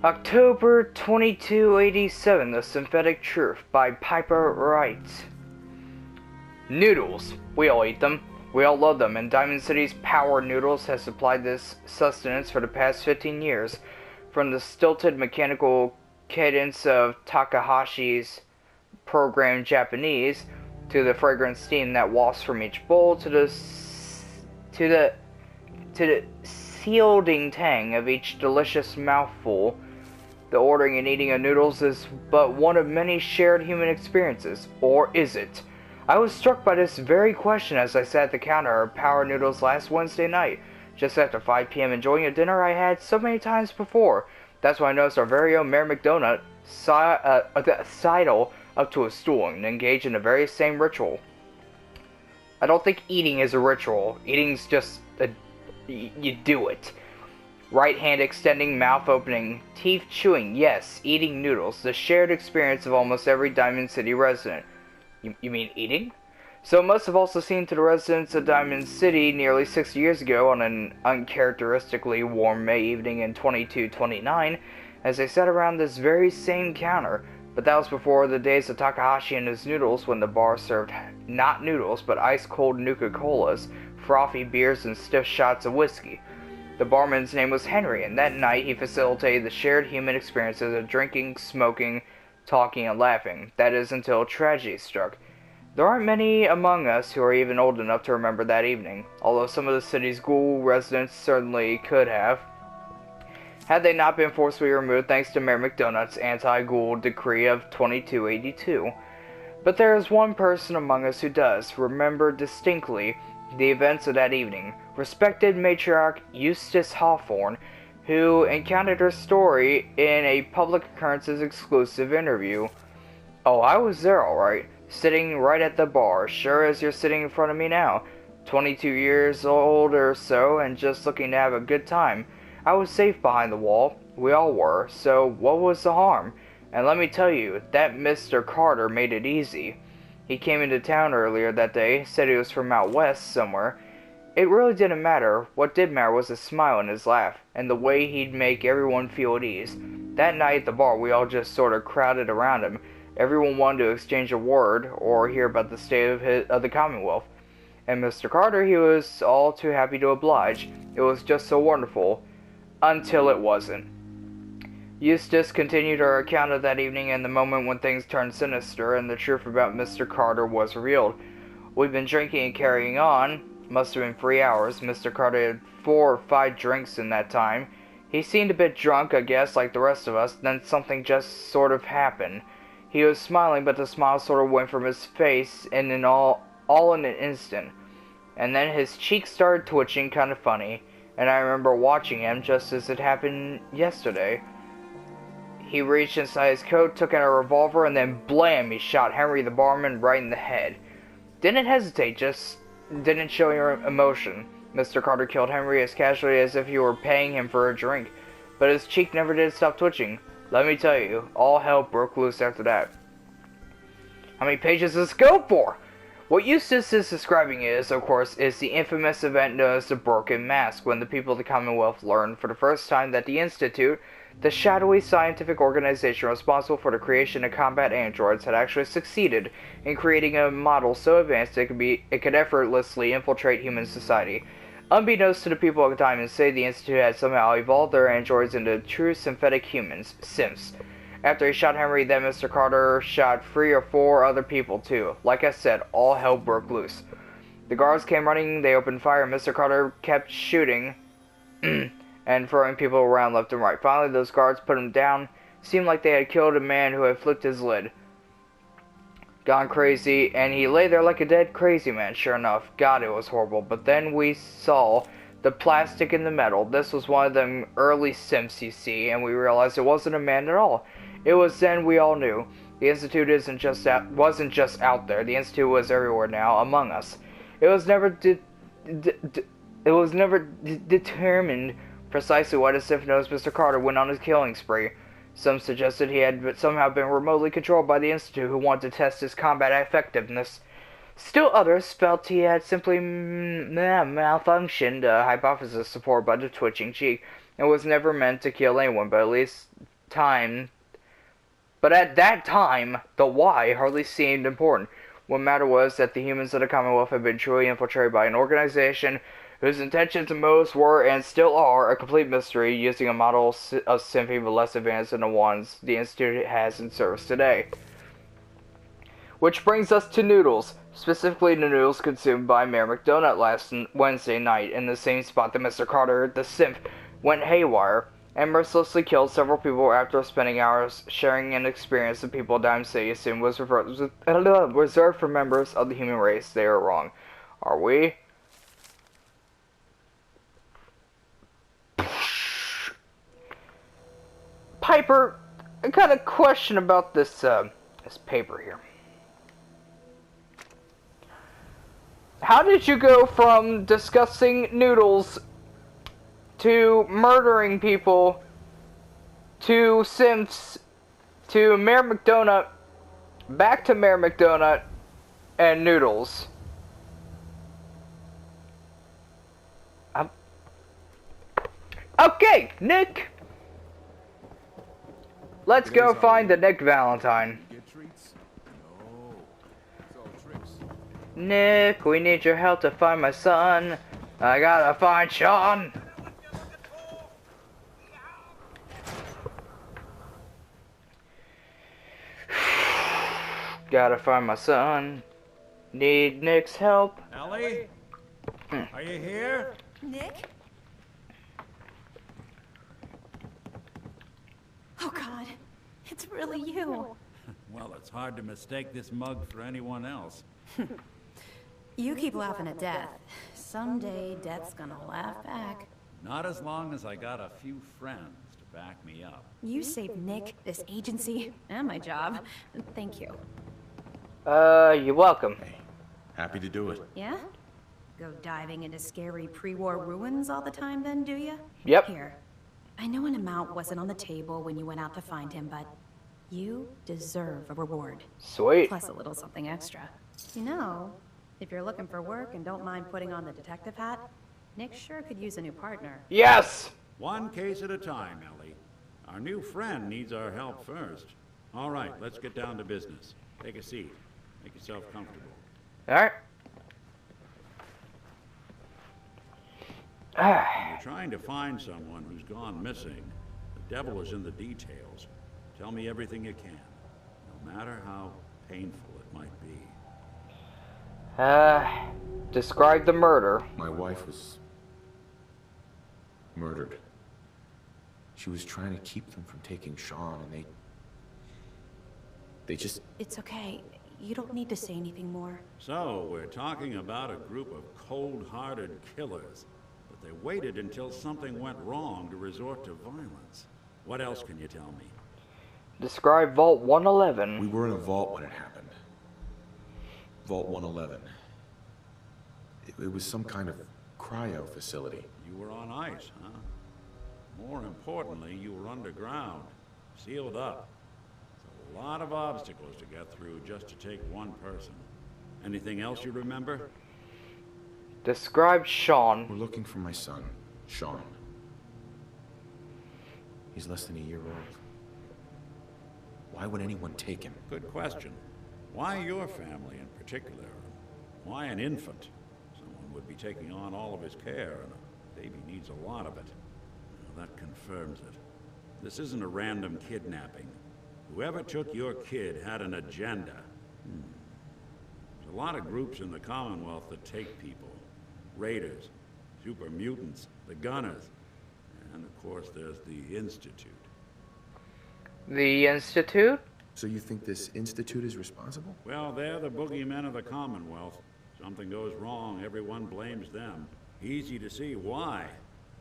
October 2287, The Synthetic Truth by Piper Wright. Noodles. We all eat them. We all love them, and Diamond City's Power Noodles has supplied this sustenance for the past 15 years. From the stilted mechanical cadence of Takahashi's programmed Japanese, to the fragrant steam that wafts from each bowl, to the searing tang of each delicious mouthful. The ordering and eating of noodles is but one of many shared human experiences. Or is it? I was struck by this very question as I sat at the counter of Power Noodles last Wednesday night, just after 5 p.m., enjoying a dinner I had so many times before. That's when I noticed our very own Mayor McDonut sidle up to a stool and engage in the very same ritual. I don't think eating is a ritual. Eating's just you do it. Right hand extending, mouth opening, teeth chewing, yes, eating noodles, the shared experience of almost every Diamond City resident. You mean eating? So it must have also seemed to the residents of Diamond City nearly 60 years ago on an uncharacteristically warm May evening in 2229 as they sat around this very same counter. But that was before the days of Takahashi and his noodles, when the bar served not noodles but ice-cold Nuka-Colas, frothy beers, and stiff shots of whiskey. The barman's name was Henry, and that night he facilitated the shared human experiences of drinking, smoking, talking, and laughing. That is, until tragedy struck. There aren't many among us who are even old enough to remember that evening, although some of the city's ghoul residents certainly could have, had they not been forcibly removed thanks to Mayor McDonut's anti-ghoul decree of 2282. But there is one person among us who does remember distinctly the events of that evening, respected matriarch Eustace Hawthorne, who encountered her story in a public occurrences exclusive interview. Oh, I was there alright, sitting right at the bar, sure as you're sitting in front of me now, 22 years old or so, and just looking to have a good time. I was safe behind the wall, we all were, so what was the harm? And let me tell you, that Mr. Carter made it easy. He came into town earlier that day, said he was from out west somewhere. It really didn't matter. What did matter was his smile and his laugh, and the way he'd make everyone feel at ease. That night at the bar, we all just sort of crowded around him. Everyone wanted to exchange a word, or hear about the state of the Commonwealth. And Mr. Carter, he was all too happy to oblige. It was just so wonderful. Until it wasn't. Eustace continued her account of that evening and the moment when things turned sinister and the truth about Mr. Carter was revealed. We'd been drinking and carrying on. Must have been 3 hours. Mr. Carter had 4 or 5 drinks in that time. He seemed a bit drunk, I guess, like the rest of us. Then something just sort of happened. He was smiling, but the smile sort of went from his face and all in an instant. And then his cheeks started twitching kind of funny. And I remember watching him just as it happened yesterday. He reached inside his coat, took out a revolver, and then blam, he shot Henry the barman right in the head. Didn't hesitate, just didn't show any emotion. Mr. Carter killed Henry as casually as if you were paying him for a drink, but his cheek never did stop twitching. Let me tell you, all hell broke loose after that. How many pages does this go for? What Eustace is describing of course, is the infamous event known as the Broken Mask, when the people of the Commonwealth learned for the first time that the Institute, the shadowy scientific organization responsible for the creation of combat androids, had actually succeeded in creating a model so advanced it could effortlessly infiltrate human society. Unbeknownst to the people of Diamond City, the Institute had somehow evolved their androids into true synthetic humans, Sims. After he shot Henry, then Mr. Carter shot 3 or 4 other people too. Like I said, all hell broke loose. The guards came running, they opened fire, and Mr. Carter kept shooting and throwing people around left and right. Finally, those guards put him down. Seemed like they had killed a man who had flicked his lid. Gone crazy, and he lay there like a dead crazy man, sure enough. God, it was horrible. But then we saw the plastic and the metal. This was one of them early Sims, you see, and we realized it wasn't a man at all. It was then we all knew. The Institute wasn't just out there. The Institute was everywhere now, among us. It was never determined precisely why the stiff-nosed Mr. Carter went on his killing spree. Some suggested he had somehow been remotely controlled by the Institute, who wanted to test his combat effectiveness. Still others felt he had simply malfunctioned, a hypothesis supported by the twitching cheek, and was never meant to kill anyone, but at least time, but at that time, the why hardly seemed important. What mattered was that the humans of the Commonwealth had been truly infiltrated by an organization whose intentions and motives were, and still are, a complete mystery, using a model of symphony but less advanced than the ones the Institute has in service today. Which brings us to noodles, specifically the noodles consumed by Mayor McDonald last Wednesday night in the same spot that Mr. Carter, the simp, went haywire, and mercilessly killed several people after spending hours sharing an experience that people in Dime City assumed was reserved for members of the human race. They are wrong. Are we? Piper, I got a question about this paper here. How did you go from discussing noodles to murdering people to simps to Mayor McDonald back to Mayor McDonald and noodles? Okay, Nick! Let's go find the Nick Valentine. Nick, we need your help to find my son. I gotta find Sean. Gotta find my son. Need Nick's help. Ellie? Are you here? Nick? Oh God, it's really you. Well, it's hard to mistake this mug for anyone else. You keep laughing at death. Someday, death's gonna laugh back. Not as long as I got a few friends to back me up. You saved Nick, this agency, and my job. Thank you. You're welcome. Hey, happy to do it. Yeah? Go diving into scary pre-war ruins all the time then, do you? Yep. Here. I know an amount wasn't on the table when you went out to find him, but you deserve a reward. Sweet. Plus a little something extra. You know, if you're looking for work and don't mind putting on the detective hat, Nick sure could use a new partner. Yes! One case at a time, Ellie. Our new friend needs our help first. All right, let's get down to business. Take a seat. Make yourself comfortable. Alright. You're trying to find someone who's gone missing. The devil is in the details. Tell me everything you can, no matter how painful it might be. Describe the murder. My wife was murdered. She was trying to keep them from taking Sean, and they just... It's okay. You don't need to say anything more. So, we're talking about a group of cold-hearted killers. But they waited until something went wrong to resort to violence. What else can you tell me? Describe Vault 111. We were in a vault when it happened. Vault 111. It was some kind of cryo facility. You were on ice, huh? More importantly, you were underground, sealed up. It's a lot of obstacles to get through just to take one person. Anything else you remember? Describe Sean. We're looking for my son, Sean. He's less than a year old. Why would anyone take him? Good question. Why your family in particular? Why an infant? Someone would be taking on all of his care, and a baby needs a lot of it. Well, that confirms it. This isn't a random kidnapping. Whoever took your kid had an agenda. There's a lot of groups in the Commonwealth that take people. Raiders, super mutants, the Gunners, and of course there's the Institute. The Institute? So you think this institute is responsible? Well, they're the boogeymen of the Commonwealth. Something goes wrong, everyone blames them. Easy to see why.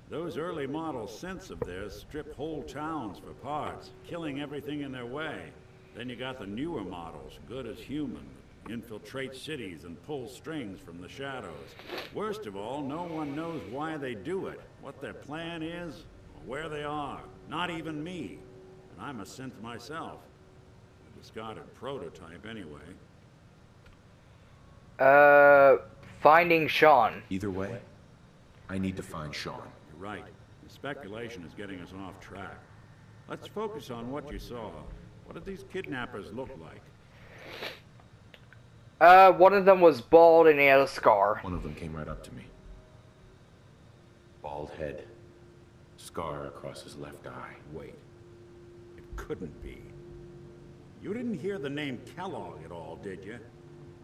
Those early model synths of theirs strip whole towns for parts, killing everything in their way. Then you got the newer models, good as human, infiltrate cities and pull strings from the shadows. Worst of all, no one knows why they do it, what their plan is, or where they are. Not even me. And I'm a synth myself. A discarded prototype anyway. Finding Sean. Either way, I need to find Sean. You're right. The speculation is getting us off track. Let's focus on what you saw. What did these kidnappers look like? One of them was bald and he had a scar. One of them came right up to me. Bald head. Scar across his left eye. Wait. It couldn't be. You didn't hear the name Kellogg at all, did you?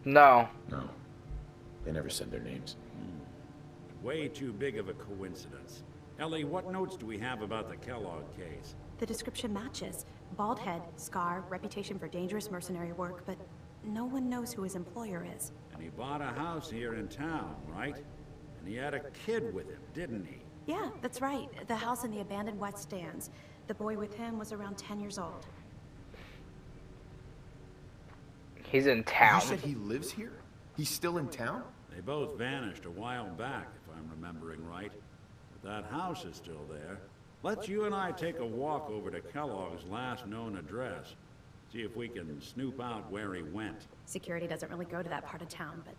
No. No. They never said their names. Way too big of a coincidence. Ellie, what notes do we have about the Kellogg case? The description matches. Bald head, scar, reputation for dangerous mercenary work, but no one knows who his employer is. And he bought a house here in town, right? And he had a kid with him, didn't he? Yeah, that's right. The house in the abandoned West Stands. The boy with him was around 10 years old. He's in town. You said he lives here? He's still in town? They both vanished a while back, if I'm remembering right. But that house is still there. Let's you and I take a walk over to Kellogg's last known address. See if we can snoop out where he went. Security doesn't really go to that part of town, but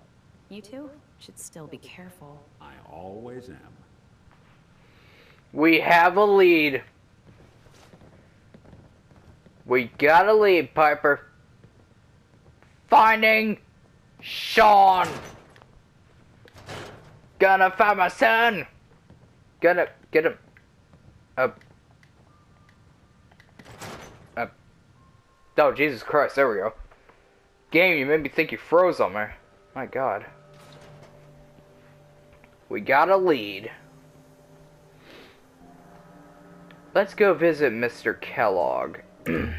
you two should still be careful. I always am. We have a lead. We got a lead, Piper. Finding Sean. Gonna find my son. Gonna get him. Oh, Jesus Christ, there we go. Game, you made me think you froze on me. My God. We got a lead. Let's go visit Mr. Kellogg. I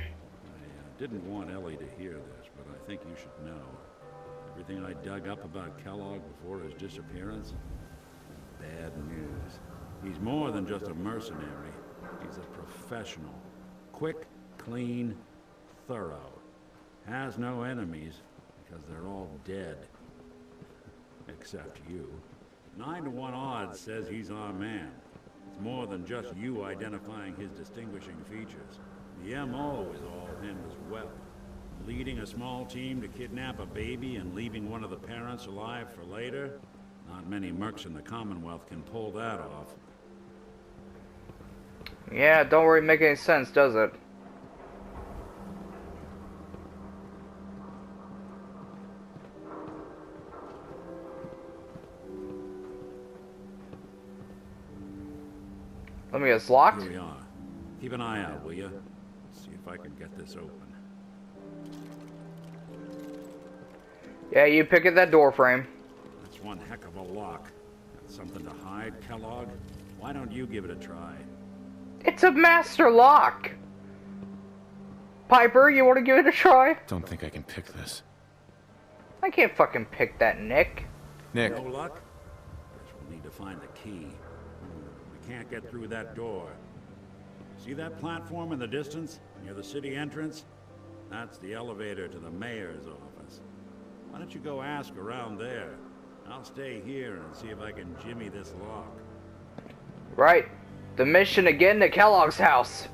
didn't want Ellie to hear this, but I think you should know. Everything I dug up about Kellogg before his disappearance is bad news. He's more than just a mercenary. He's a professional. Quick, clean, thorough. Has no enemies because they're all dead. Except you. 9 to 1 odds says he's our man. It's more than just you identifying his distinguishing features. The MO is all him as well. Leading a small team to kidnap a baby and leaving one of the parents alive for later? Not many mercs in the Commonwealth can pull that off. Yeah, don't really make any sense, does it? Let me get this locked. Here we are. Keep an eye out, will you? See if I can get this open. Yeah, you pick at that door frame. That's one heck of a lock. Got something to hide, Kellogg? Why don't you give it a try? It's a master lock. Piper, you want to give it a try? Don't think I can pick this. I can't fucking pick that, Nick. Nick. No luck? Guess we'll need to find the key. We can't get through that door. See that platform in the distance, near the city entrance? That's the elevator to the mayor's office. Why don't you go ask around there? I'll stay here and see if I can jimmy this lock. Right. The mission again to Kellogg's house.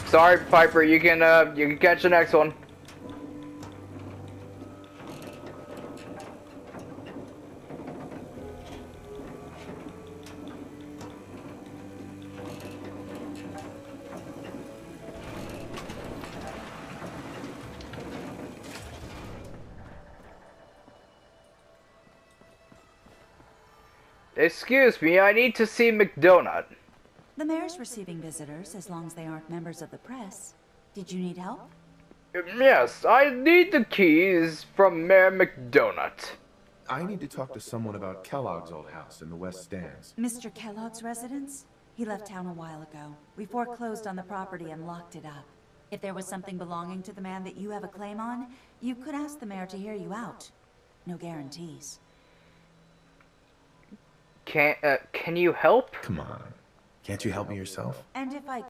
Sorry, Piper. You can catch the next one. Excuse me, I need to see McDonut. The mayor's receiving visitors as long as they aren't members of the press. Did you need help? Yes, I need the keys from Mayor McDonut. I need to talk to someone about Kellogg's old house in the West Stands. Mr. Kellogg's residence? He left town a while ago. We foreclosed on the property and locked it up. If there was something belonging to the man that you have a claim on, you could ask the mayor to hear you out. No guarantees. Can you help? Come on. Can't you help me yourself? And if I